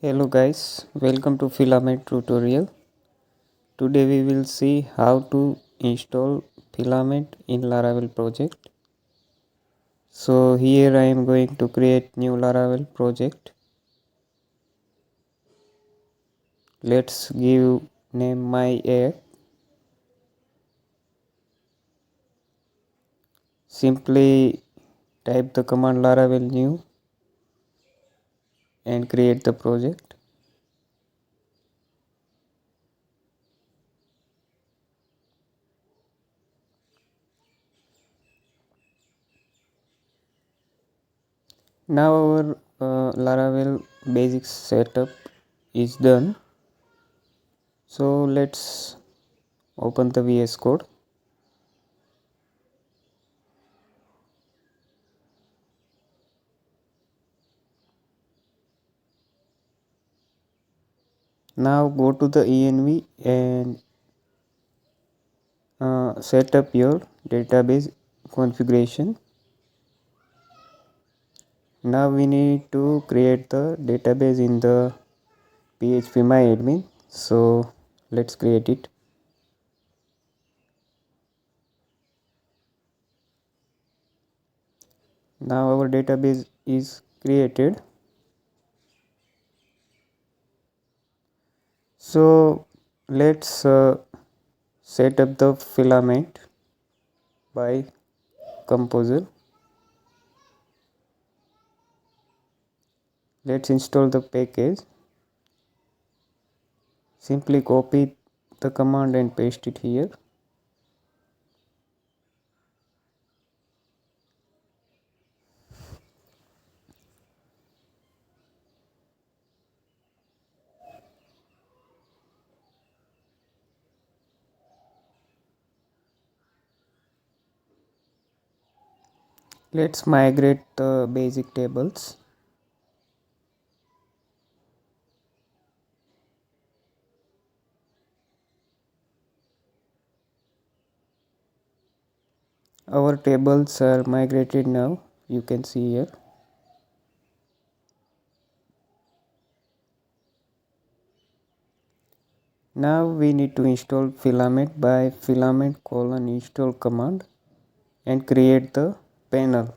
Hello guys, welcome to Filament tutorial. Today we will see how to install Filament in Laravel project. So here I am going to create new Laravel project. Let's give name my app. Simply type the command Laravel new and create the project. Now our Laravel basic setup is done. So let's open the VS Code. Now go to the env and set up your database configuration. Now we need to create the database in the PHP admin. So let's create it. Now our database is created. So let's set up the filament by composer. Let's install the package. Simply copy the command and paste it here. Let's migrate the basic tables. Our tables are migrated now, you can see here. Now we need to install filament by filament install command and create the panel.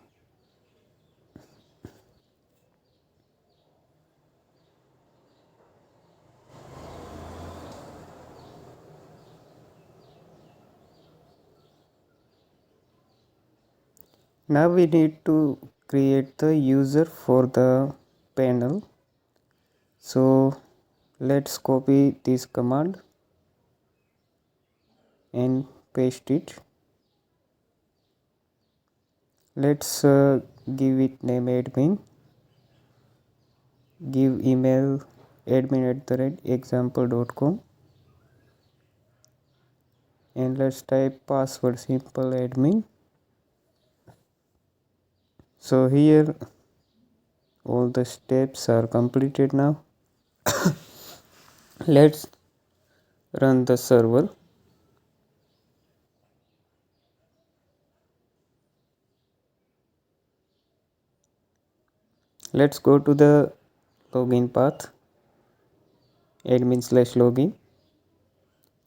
Now we need to create the user for the panel. So let's copy this command and paste it. Let's give it name admin. Give email admin@example.com and let's type password simple admin. So here all the steps are completed now. Let's run the server. Let's go to the login path, admin/login.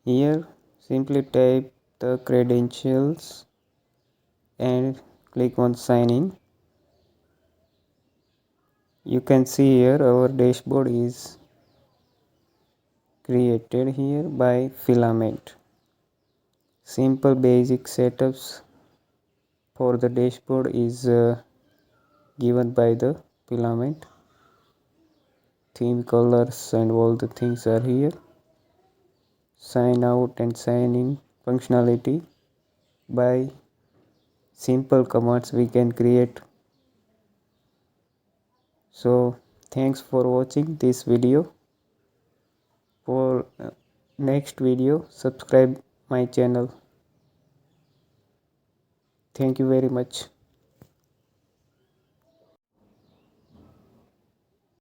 Here simply type the credentials and click on sign in. You can see here our dashboard is created here by Filament. Simple basic setups for the dashboard is given by the Filament. Theme colors and all the things are here. Sign out and sign in functionality by simple commands we can create. So thanks for watching this video. For next video, subscribe my channel. Thank you very much.